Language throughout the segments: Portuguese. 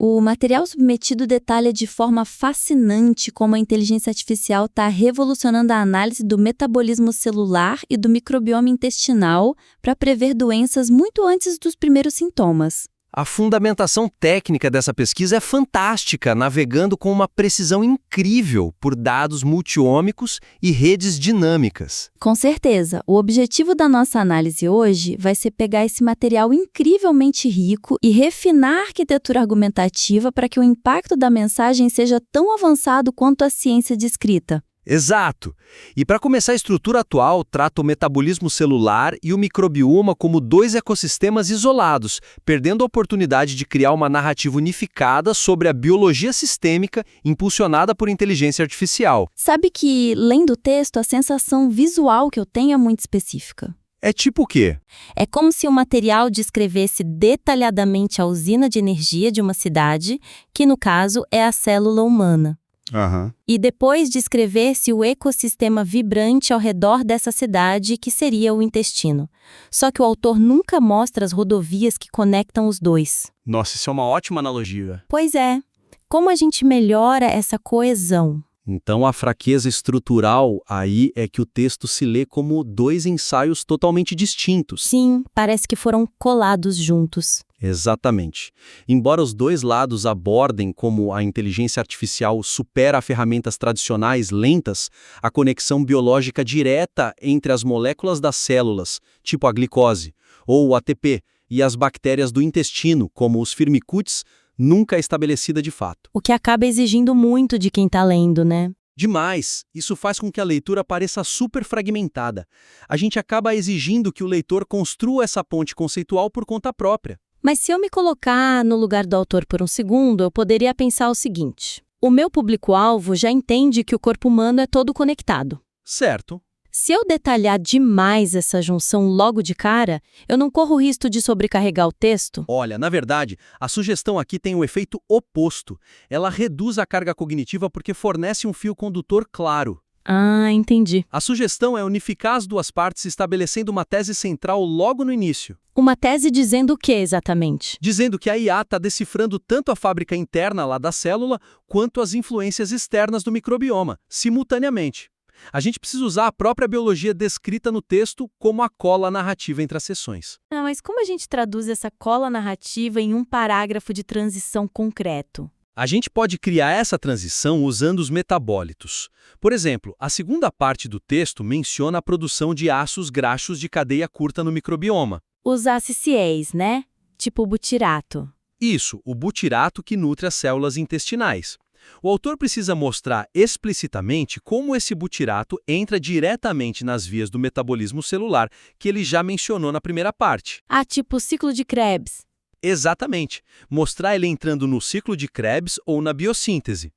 O material submetido detalha de forma fascinante como a inteligência artificial está revolucionando a análise do metabolismo celular e do microbioma intestinal para prever doenças muito antes dos primeiros sintomas. A fundamentação técnica dessa pesquisa é fantástica, navegando com uma precisão incrível por dados multiômicos e redes dinâmicas. Com certeza, o objetivo da nossa análise hoje vai ser pegar esse material incrivelmente rico e refinar a arquitetura argumentativa para que o impacto da mensagem seja tão avançado quanto a ciência descrita. Exato! E para começar, a estrutura atual trata o metabolismo celular e o microbioma como dois ecossistemas isolados, perdendo a oportunidade de criar uma narrativa unificada sobre a biologia sistêmica impulsionada por inteligência artificial. Sabe que, lendo o texto, a sensação visual que eu tenho é muito específica. É tipo o quê? É como se o material descrevesse detalhadamente a usina de energia de uma cidade, que no caso é a célula humana. E depois descrever-se o ecossistema vibrante ao redor dessa cidade, que seria o intestino. Só que o autor nunca mostra as rodovias que conectam os dois. Nossa, isso é uma ótima analogia. Pois é. Como a gente melhora essa coesão? Então, a fraqueza estrutural aí é que o texto se lê como dois ensaios totalmente distintos. Sim, parece que foram colados juntos. Exatamente. Embora os dois lados abordem como a inteligência artificial supera ferramentas tradicionais lentas, a conexão biológica direta entre as moléculas das células, tipo a glicose, ou o ATP, e as bactérias do intestino, como os firmicutes, nunca é estabelecida de fato. O que acaba exigindo muito de quem está lendo, né? Demais! Isso faz com que a leitura pareça super fragmentada. A gente acaba exigindo que o leitor construa essa ponte conceitual por conta própria. Mas se eu me colocar no lugar do autor por um segundo, eu poderia pensar o seguinte: o meu público-alvo já entende que o corpo humano é todo conectado. Certo. Se eu detalhar demais essa junção logo de cara, eu não corro o risco de sobrecarregar o texto? Olha, na verdade, a sugestão aqui tem o efeito oposto. Ela reduz a carga cognitiva porque fornece um fio condutor claro. Ah, entendi. A sugestão é unificar as duas partes estabelecendo uma tese central logo no início. Uma tese dizendo o que exatamente? Dizendo que a IA está decifrando tanto a fábrica interna lá da célula, quanto as influências externas do microbioma, simultaneamente. A gente precisa usar a própria biologia descrita no texto como a cola narrativa entre as seções. Mas como a gente traduz essa cola narrativa em um parágrafo de transição concreto? A gente pode criar essa transição usando os metabólitos. Por exemplo, a segunda parte do texto menciona a produção de ácidos graxos de cadeia curta no microbioma. Os ACCs, né? Tipo o butirato. Isso, o butirato que nutre as células intestinais. O autor precisa mostrar explicitamente como esse butirato entra diretamente nas vias do metabolismo celular, que ele já mencionou na primeira parte. Ah, tipo o ciclo de Krebs. Exatamente. Mostrar ele entrando no ciclo de Krebs ou na biossíntese.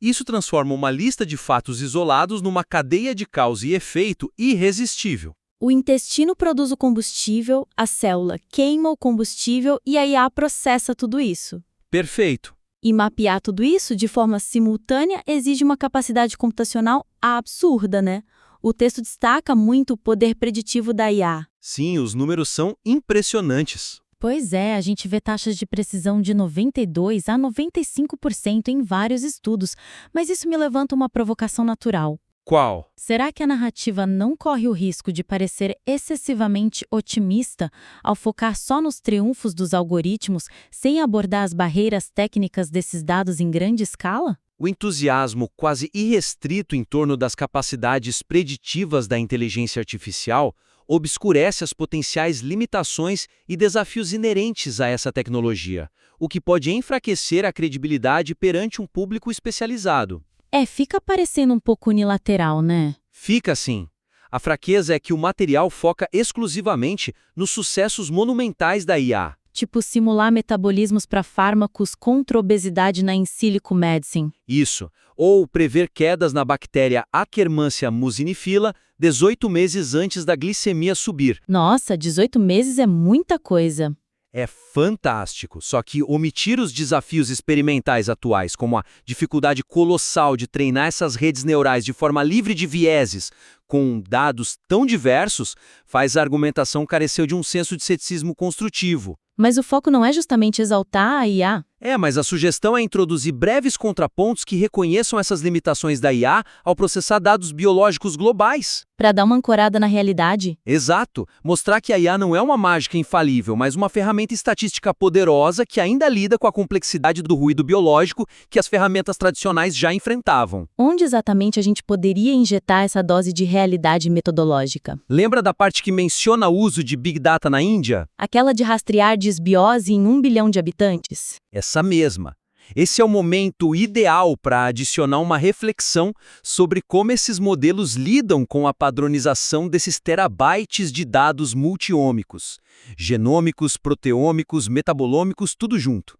Isso transforma uma lista de fatos isolados numa cadeia de causa e efeito irresistível. O intestino produz o combustível, a célula queima o combustível e a IA processa tudo isso. Perfeito. E mapear tudo isso de forma simultânea exige uma capacidade computacional absurda, né? O texto destaca muito o poder preditivo da IA. Sim, os números são impressionantes. Pois é, a gente vê taxas de precisão de 92% a 95% em vários estudos, mas isso me levanta uma provocação natural. Qual? Será que a narrativa não corre o risco de parecer excessivamente otimista ao focar só nos triunfos dos algoritmos, sem abordar as barreiras técnicas desses dados em grande escala? O entusiasmo quase irrestrito em torno das capacidades preditivas da inteligência artificial obscurece as potenciais limitações e desafios inerentes a essa tecnologia, o que pode enfraquecer a credibilidade perante um público especializado. Fica parecendo um pouco unilateral, né? Fica assim. A fraqueza é que o material foca exclusivamente nos sucessos monumentais da IA. Tipo simular metabolismos para fármacos contra obesidade na in silico medicine. Isso. Ou prever quedas na bactéria Akkermansia mucinifila 18 meses antes da glicemia subir. Nossa, 18 meses é muita coisa. É fantástico, só que omitir os desafios experimentais atuais, como a dificuldade colossal de treinar essas redes neurais de forma livre de vieses, com dados tão diversos, faz a argumentação carecer de um senso de ceticismo construtivo. Mas o foco não é justamente exaltar a IA? Mas a sugestão é introduzir breves contrapontos que reconheçam essas limitações da IA ao processar dados biológicos globais. Para dar uma ancorada na realidade? Exato. Mostrar que a IA não é uma mágica infalível, mas uma ferramenta estatística poderosa que ainda lida com a complexidade do ruído biológico que as ferramentas tradicionais já enfrentavam. Onde exatamente a gente poderia injetar essa dose de realidade metodológica? Lembra da parte que menciona o uso de Big Data na Índia? Aquela de rastrear desbiose em 1 bilhão de habitantes? Essa mesma. Esse é o momento ideal para adicionar uma reflexão sobre como esses modelos lidam com a padronização desses terabytes de dados multiômicos, genômicos, proteômicos, metabolômicos, tudo junto.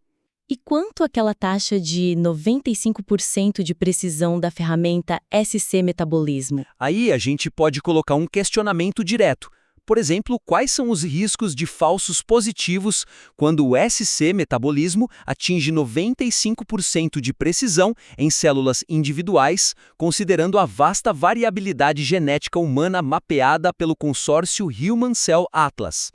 E quanto àquela taxa de 95% de precisão da ferramenta SC Metabolismo? Aí a gente pode colocar um questionamento direto. Por exemplo, quais são os riscos de falsos positivos quando o SC metabolismo atinge 95% de precisão em células individuais, considerando a vasta variabilidade genética humana mapeada pelo consórcio Human Cell Atlas?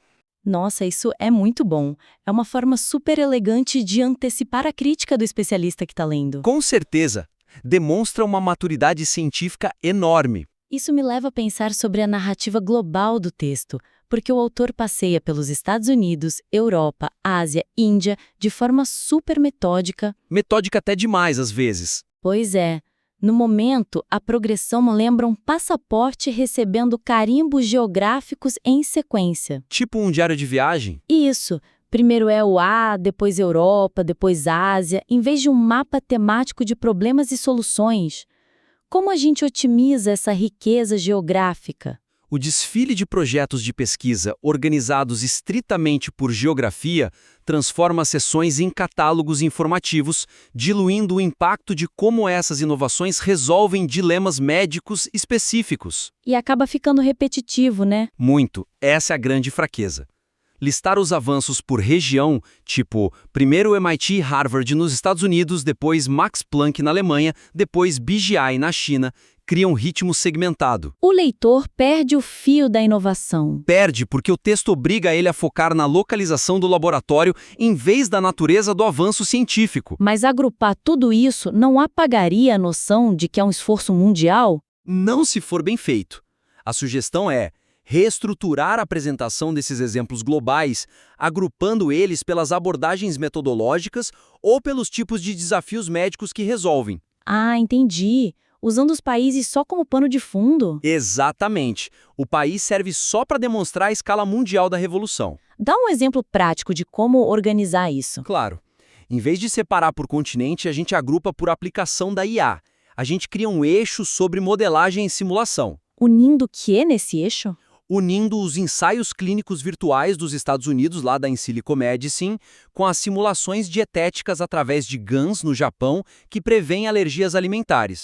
Nossa, isso é muito bom. É uma forma super elegante de antecipar a crítica do especialista que está lendo. Com certeza, demonstra uma maturidade científica enorme. Isso me leva a pensar sobre a narrativa global do texto, porque o autor passeia pelos Estados Unidos, Europa, Ásia, Índia, de forma super metódica. Metódica até demais, às vezes. Pois é. No momento, a progressão me lembra um passaporte recebendo carimbos geográficos em sequência. Tipo um diário de viagem? Isso. Primeiro é o A, depois Europa, depois Ásia, em vez de um mapa temático de problemas e soluções. Como a gente otimiza essa riqueza geográfica? O desfile de projetos de pesquisa organizados estritamente por geografia transforma sessões em catálogos informativos, diluindo o impacto de como essas inovações resolvem dilemas médicos específicos. E acaba ficando repetitivo, né? Muito. Essa é a grande fraqueza. Listar os avanços por região, tipo, primeiro o MIT e Harvard nos Estados Unidos, depois Max Planck na Alemanha, depois BGI na China, cria um ritmo segmentado. O leitor perde o fio da inovação. Perde porque o texto obriga ele a focar na localização do laboratório em vez da natureza do avanço científico. Mas agrupar tudo isso não apagaria a noção de que é um esforço mundial? Não se for bem feito. A sugestão é reestruturar a apresentação desses exemplos globais, agrupando eles pelas abordagens metodológicas ou pelos tipos de desafios médicos que resolvem. Ah, entendi. Usando os países só como pano de fundo. Exatamente. O país serve só para demonstrar a escala mundial da revolução. Dá um exemplo prático de como organizar isso. Claro. Em vez de separar por continente, a gente agrupa por aplicação da IA. A gente cria um eixo sobre modelagem e simulação. Unindo o que nesse eixo? Unindo os ensaios clínicos virtuais dos Estados Unidos, lá da Insilico Medicine, com as simulações dietéticas através de GANs no Japão, que prevêem alergias alimentares.